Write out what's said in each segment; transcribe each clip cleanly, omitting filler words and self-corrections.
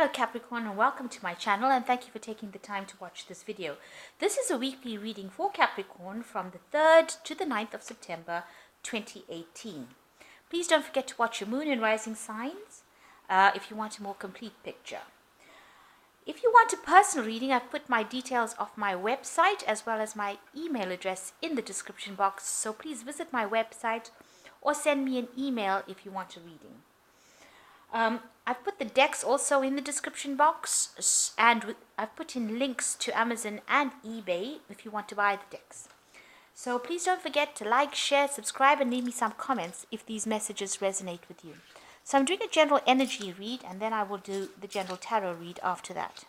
Hello Capricorn, and welcome to my channel, and thank you for taking the time to watch this video. This is a weekly reading for Capricorn from the 3rd to the 9th of September 2018. Please don't forget to watch your moon and rising signs if you want a more complete picture. If you want a personal reading, I've put my details of my website as well as my email address in the description box, so please visit my website or send me an email if you want a reading. I've put the decks also in the description box, and I've put in links to Amazon and eBay if you want to buy the decks. So please don't forget to like, share, subscribe, and leave me some comments if these messages resonate with you. So I'm doing a general energy read, and then I will do the general tarot read after that.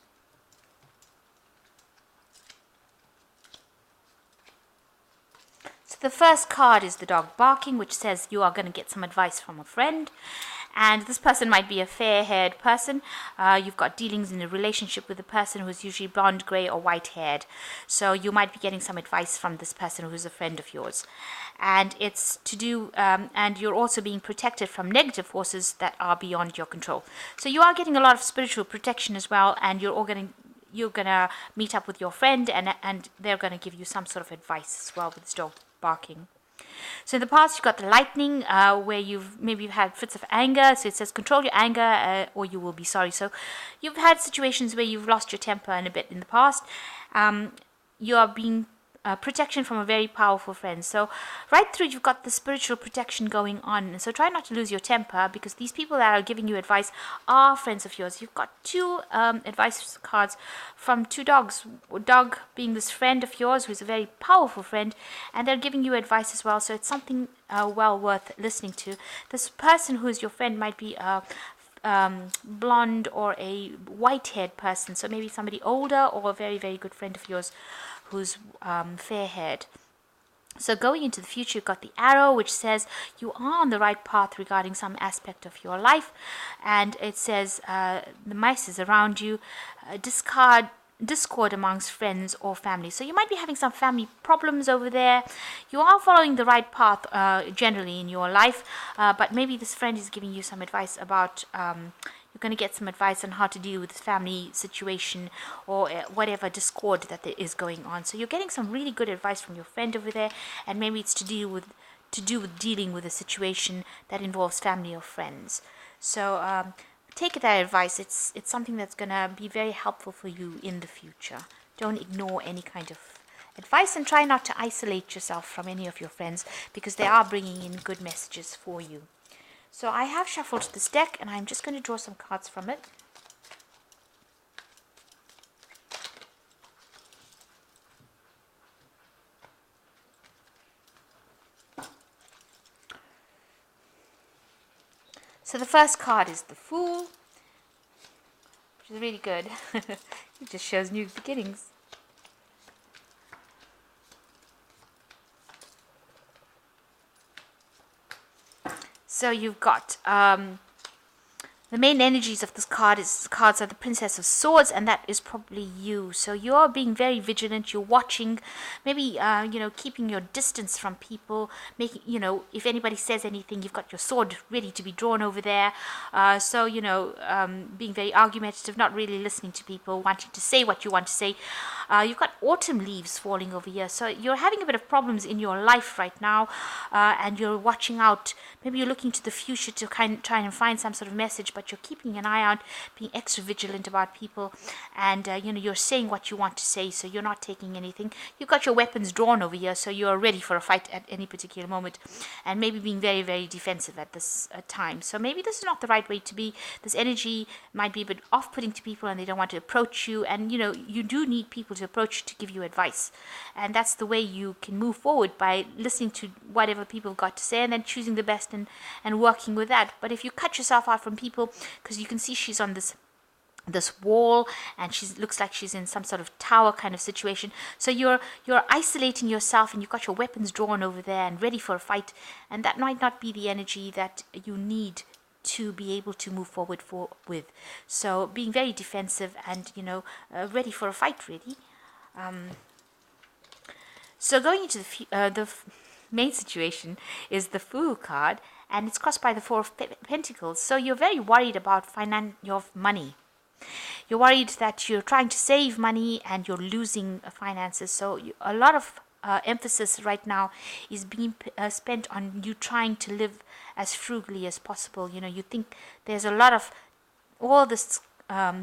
So the first card is the dog barking, which says you are going to get some advice from a friend. And this person might be a fair-haired person. You've got dealings in a relationship with a person who's usually blonde, grey, or white-haired. So you might be getting some advice from this person who's a friend of yours. And it's to do, and you're also being protected from negative forces that are beyond your control. So you are getting a lot of spiritual protection as well, and you're gonna meet up with your friend, and they're gonna give you some sort of advice as well with this dog barking. So in the past, you've got the lightning, where you've had fits of anger. So it says control your anger, or you will be sorry. So you've had situations where you've lost your temper a bit in the past. You are being protection from a very powerful friend. So right through, you've got the spiritual protection going on. So try not to lose your temper, because these people that are giving you advice are friends of yours. You've got two advice cards from two dogs. A dog being this friend of yours who's a very powerful friend, and they're giving you advice as well. So it's something well worth listening to. This person who is your friend might be a blonde or a white-haired person. So maybe somebody older, or a very, very good friend of yours who's fair-haired. So going into the future, you've got the arrow, which says you are on the right path regarding some aspect of your life. And it says the mice is around you. Discord amongst friends or family. So you might be having some family problems over there. You are following the right path generally in your life, but maybe this friend is giving you some advice about you're going to get some advice on how to deal with this family situation, or whatever discord that there is going on. So you're getting some really good advice from your friend over there, and maybe it's to do with dealing with a situation that involves family or friends. So take that advice. It's something that's going to be very helpful for you in the future. Don't ignore any kind of advice, and try not to isolate yourself from any of your friends, because they are bringing in good messages for you. So I have shuffled this deck, and I'm just going to draw some cards from it. So the first card is the Fool, which is really good. It just shows new beginnings. So you've got the main energies of this cards are the Princess of Swords, and that is probably you. So you're being very vigilant. You're watching, maybe keeping your distance from people. Making, if anybody says anything, you've got your sword ready to be drawn over there. So being very argumentative, not really listening to people, wanting to say what you want to say. You've got autumn leaves falling over here. So you're having a bit of problems in your life right now, and you're watching out. Maybe you're looking to the future to try and find some sort of message, but you're keeping an eye out, being extra vigilant about people, and you're saying what you want to say, so you're not taking anything. You've got your weapons drawn over here, so you're ready for a fight at any particular moment, and maybe being very, very defensive at this time. So maybe this is not the right way to be. This energy might be a bit off-putting to people, and they don't want to approach you, and you do need people to approach you to give you advice, and that's the way you can move forward, by listening to whatever people got to say and then choosing the best and working with that. But if you cut yourself out from people, because you can see she's on this wall, and she looks like she's in some sort of tower kind of situation. So you're isolating yourself, and you've got your weapons drawn over there and ready for a fight, and that might not be the energy that you need to be able to move forward with. So being very defensive and ready for a fight, really. So going into the main situation is the Fool card, and it's crossed by the Four of Pentacles. So you're very worried about your money. You're worried that you're trying to save money and you're losing finances. So a lot of emphasis right now is being spent on you trying to live as frugally as possible. You think there's a lot of all this.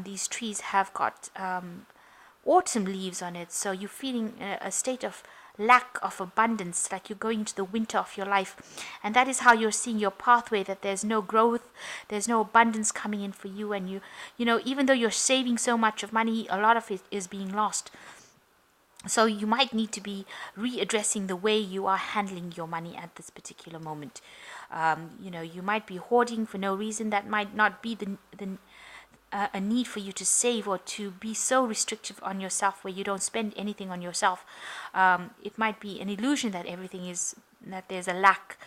These trees have got autumn leaves on it, so you're feeling a state of lack of abundance, like you're going to the winter of your life, and that is how you're seeing your pathway, that there's no growth, there's no abundance coming in for you, and even though you're saving so much of money, a lot of it is being lost. So you might need to be readdressing the way you are handling your money at this particular moment. You might be hoarding for no reason. That might not be a need for you to save or to be so restrictive on yourself where you don't spend anything on yourself. It might be an illusion that that there's a lack,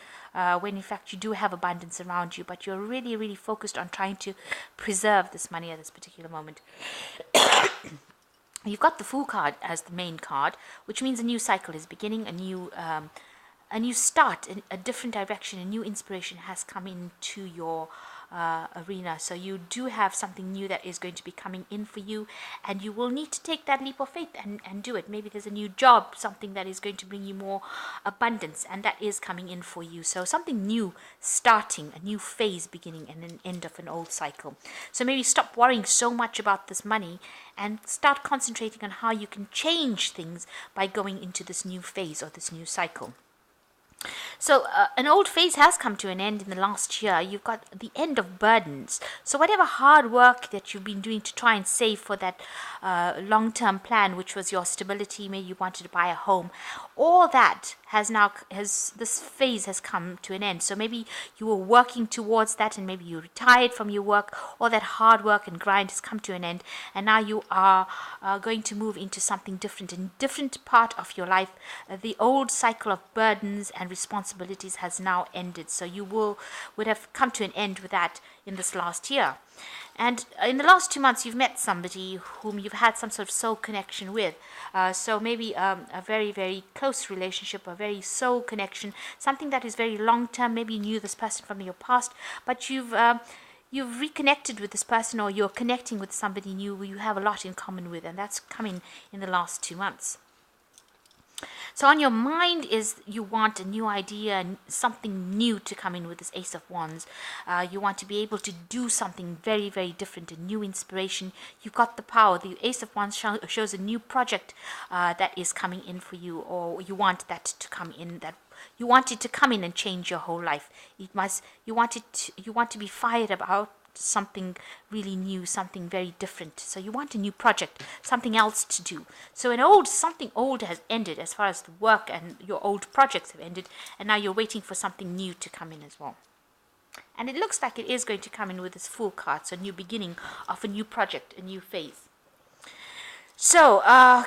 when in fact you do have abundance around you, but you're really, really focused on trying to preserve this money at this particular moment. You've got the Fool card as the main card, which means a new cycle is beginning, a new start, a different direction, a new inspiration has come into your arena. So you do have something new that is going to be coming in for you, and you will need to take that leap of faith and do it. Maybe there's a new job, something that is going to bring you more abundance, and that is coming in for you. So something new starting, a new phase beginning, and an end of an old cycle. So maybe stop worrying so much about this money and start concentrating on how you can change things by going into this new phase or this new cycle. So an old phase has come to an end in the last year. You've got the end of burdens. So whatever hard work that you've been doing to try and save for that long-term plan, which was your stability, maybe you wanted to buy a home, all that this phase has come to an end. So maybe you were working towards that, and maybe you retired from your work. All that hard work and grind has come to an end, and now you are going to move into something different, in a different part of your life. The old cycle of burdens and responsibilities has now ended. So you would have come to an end with that in this last year. And in the last 2 months, you've met somebody whom you've had some sort of soul connection with. So maybe a very, very close relationship, a very soul connection, something that is very long-term. Maybe you knew this person from your past, but you've reconnected with this person, or you're connecting with somebody new who you have a lot in common with, and that's coming in the last 2 months. So on your mind is you want a new idea and something new to come in with this Ace of Wands. You want to be able to do something very, very different, a new inspiration. You've got the power. The Ace of Wands shows a new project that is coming in for you, or you want that to come in, that you want it to come in and change your whole life. You want to be fired about something really new, something very different. So you want a new project, something else to do. So something old has ended as far as the work, and your old projects have ended, and now you're waiting for something new to come in as well. And it looks like it is going to come in with this Fool card, so a new beginning of a new project, a new phase. So,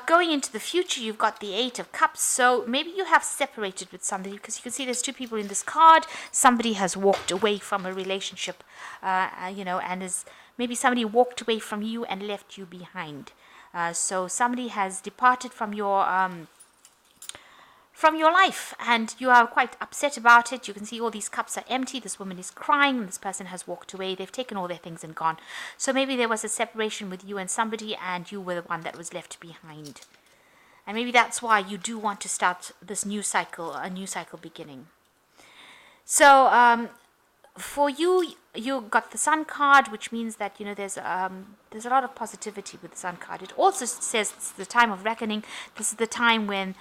going into the future, you've got the Eight of Cups. So maybe you have separated with somebody, because you can see there's two people in this card. Somebody has walked away from a relationship, and maybe somebody walked away from you and left you behind. So somebody has departed from your life, and you are quite upset about it. You can see all these cups are empty. This woman is crying. This person has walked away. They've taken all their things and gone. So maybe there was a separation with you and somebody, and you were the one that was left behind. And maybe that's why you do want to start this new cycle, a new cycle beginning. So for you, you got the Sun card, which means that there's a lot of positivity with the Sun card. It also says it's the time of reckoning. This is the time when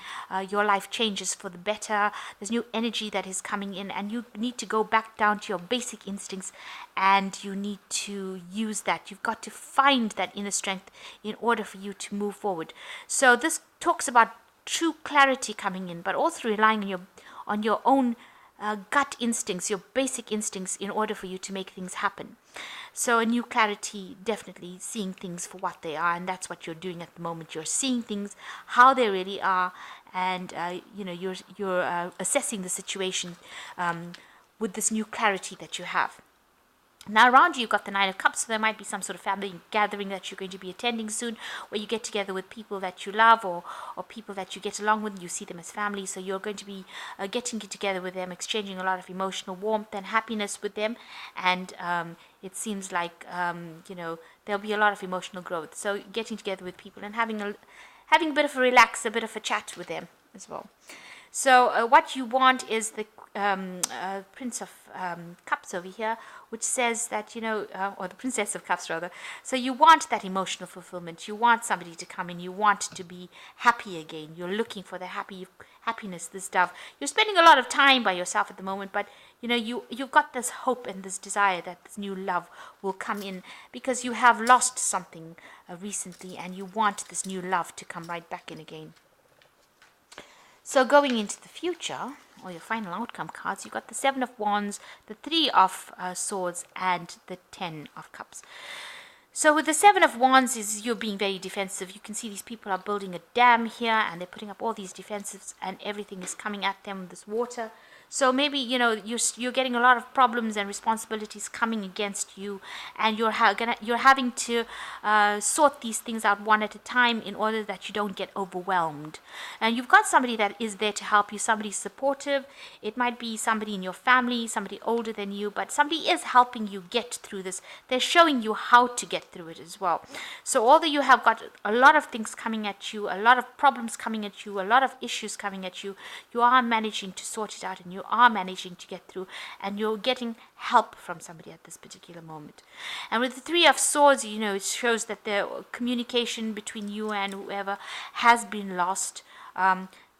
your life changes for the better. There's new energy that is coming in, and you need to go back down to your basic instincts, and you need to use that. You've got to find that inner strength in order for you to move forward. So this talks about true clarity coming in, but also relying on your own gut instincts, your basic instincts, in order for you to make things happen. So a new clarity, definitely seeing things for what they are, and that's what you're doing at the moment. You're seeing things how they really are, and you're assessing the situation with this new clarity that you have. Now around you, you've got the Nine of Cups, so there might be some sort of family gathering that you're going to be attending soon, where you get together with people that you love, or people that you get along with, and you see them as family. So you're going to be getting together with them, exchanging a lot of emotional warmth and happiness with them, and it seems like there'll be a lot of emotional growth. So getting together with people and having a bit of a relax, a bit of a chat with them as well. So what you want is the Prince of Cups over here, which says that, or the Princess of Cups rather. So you want that emotional fulfillment. You want somebody to come in. You want to be happy again. You're looking for the happiness, this dove. You're spending a lot of time by yourself at the moment, but you've got this hope and this desire that this new love will come in, because you have lost something recently, and you want this new love to come right back in again. So going into the future, or your final outcome cards, you've got the Seven of Wands, the Three of Swords, and the Ten of Cups. So with the Seven of Wands is you're being very defensive. You can see these people are building a dam here, and they're putting up all these defenses, and everything is coming at them with this water. So maybe, you're getting a lot of problems and responsibilities coming against you, and you're having to sort these things out one at a time in order that you don't get overwhelmed. And you've got somebody that is there to help you, somebody supportive. It might be somebody in your family, somebody older than you, but somebody is helping you get through this. They're showing you how to get through it as well. So although you have got a lot of things coming at you, a lot of problems coming at you, a lot of issues coming at you, you are managing to sort it out, and you are managing to get through, and you're getting help from somebody at this particular moment. And with the Three of Swords, it shows that the communication between you and whoever has been lost.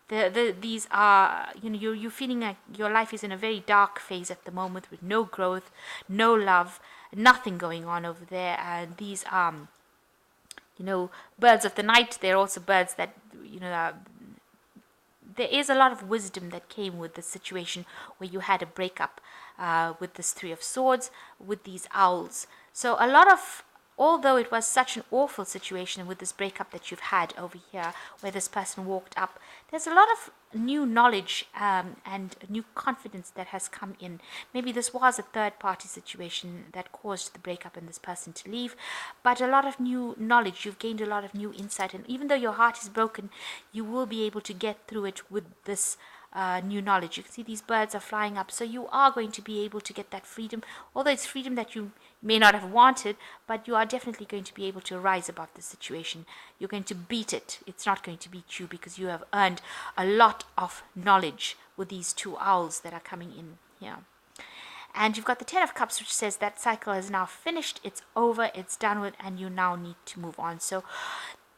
These are, you're feeling like your life is in a very dark phase at the moment, with no growth, no love, nothing going on over there. And these are, birds of the night. They're also birds that, there is a lot of wisdom that came with the situation where you had a breakup with this Three of Swords, with these owls. So although it was such an awful situation with this breakup that you've had over here, where this person walked up, there's a lot of new knowledge and new confidence that has come in. Maybe this was a third-party situation that caused the breakup and this person to leave, but a lot of new knowledge. You've gained a lot of new insight, and even though your heart is broken, you will be able to get through it with this new knowledge. You can see these birds are flying up, so you are going to be able to get that freedom, although it's freedom that you may not have wanted, but you are definitely going to be able to rise above the situation. You're going to beat it. It's not going to beat you, because you have earned a lot of knowledge with these two owls that are coming in here. And you've got the Ten of Cups, which says that cycle is now finished, it's over, it's done with, and you now need to move on. So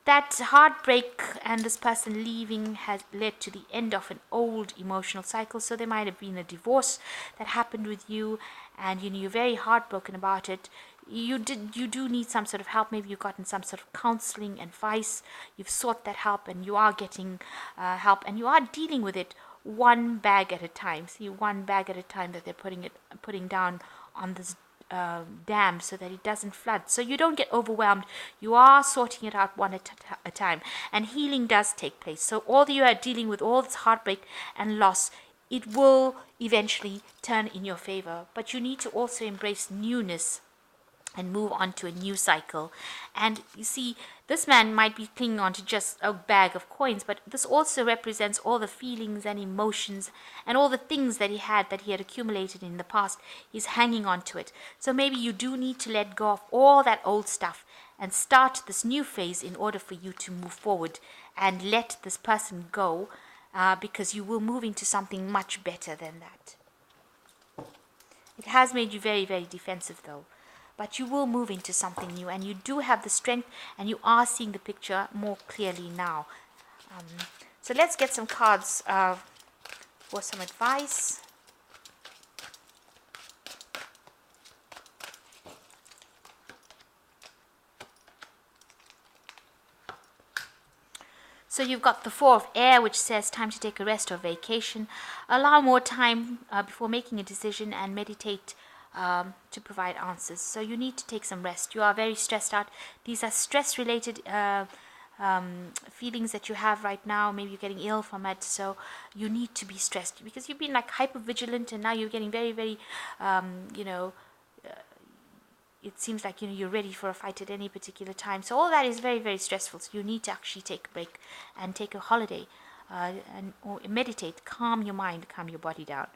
that heartbreak and this person leaving has led to the end of an old emotional cycle. So there might have been a divorce that happened with you, and you're very heartbroken about it. You do need some sort of help. Maybe you've gotten some sort of counseling, advice. You've sought that help, and you are getting help, and you are dealing with it one bag at a time. See, one bag at a time that they're putting down on this dam, so that it doesn't flood, so you don't get overwhelmed. You are sorting it out one at a time, and healing does take place. So although you are dealing with all this heartbreak and loss, it will eventually turn in your favor, but you need to also embrace newness and move on to a new cycle. And you see, this man might be clinging on to just a bag of coins, but this also represents all the feelings and emotions and all the things that he had accumulated in the past. He's hanging on to it. So maybe you do need to let go of all that old stuff and start this new phase in order for you to move forward and let this person go, because you will move into something much better than that. It has made you very, very defensive though. But you will move into something new, and you do have the strength, and you are seeing the picture more clearly now. So let's get some cards for some advice. So you've got the Four of Air, which says time to take a rest or vacation. Allow more time before making a decision, and meditate to provide answers. So you need to take some rest. You are very stressed out. These are stress-related feelings that you have right now. Maybe you're getting ill from it. So you need to be stressed, because you've been like hyper vigilant, and now you're getting very, very, it seems like, you're ready for a fight at any particular time. So all that is very, very stressful. So you need to actually take a break and take a holiday, or meditate, calm your mind, calm your body down.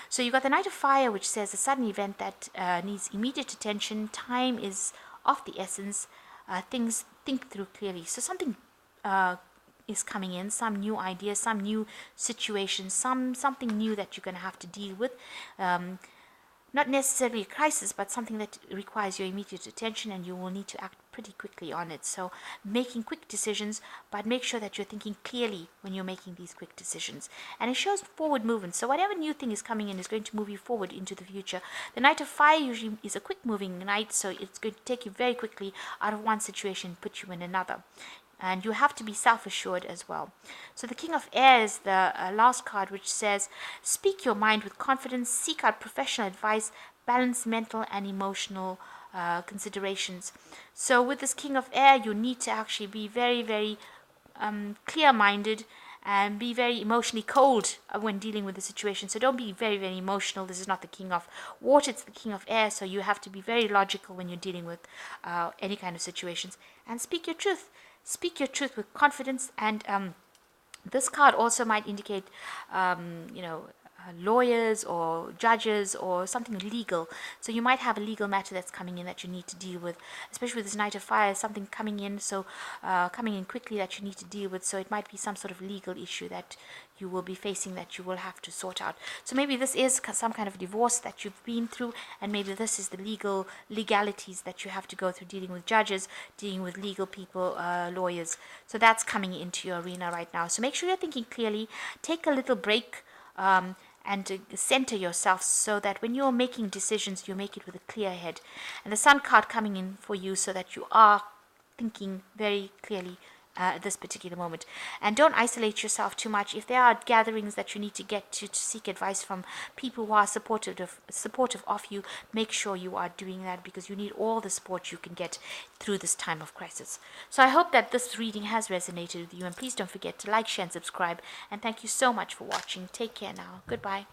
So you've got the Knight of Fire, which says a sudden event that needs immediate attention. Time is of the essence. Things think through clearly. So something is coming in, some new idea, some new situation, something new that you're going to have to deal with. Not necessarily a crisis, but something that requires your immediate attention, and you will need to act pretty quickly on it. So making quick decisions, but make sure that you're thinking clearly when you're making these quick decisions. And it shows forward movement. So whatever new thing is coming in is going to move you forward into the future. The Knight of Fire usually is a quick moving knight, so it's going to take you very quickly out of one situation and put you in another. And you have to be self-assured as well. So the King of Air is the last card, which says, speak your mind with confidence, seek out professional advice, balance mental and emotional considerations. So with this King of Air, you need to actually be very, very clear-minded and be very emotionally cold when dealing with the situation. So don't be very, very emotional. This is not the King of Water, it's the King of Air. So you have to be very logical when you're dealing with any kind of situations. And speak your truth. Speak your truth with confidence. And this card also might indicate, lawyers or judges or something legal. So you might have a legal matter that's coming in that you need to deal with, especially with this Knight of Fire, something coming in, so coming in quickly that you need to deal with. So it might be some sort of legal issue that you will be facing that you will have to sort out. So maybe this is some kind of divorce that you've been through, and maybe this is the legalities that you have to go through, dealing with judges, dealing with legal people, lawyers. So that's coming into your arena right now. So make sure you're thinking clearly. Take a little break, and to center yourself so that when you're making decisions, you make it with a clear head. And the Sun card coming in for you so that you are thinking very clearly at this particular moment. And don't isolate yourself too much. If there are gatherings that you need to get to seek advice from people who are supportive of you, make sure you are doing that, because you need all the support you can get through this time of crisis. So I hope that this reading has resonated with you, and please don't forget to like, share, and subscribe. And thank you so much for watching. Take care now. Goodbye.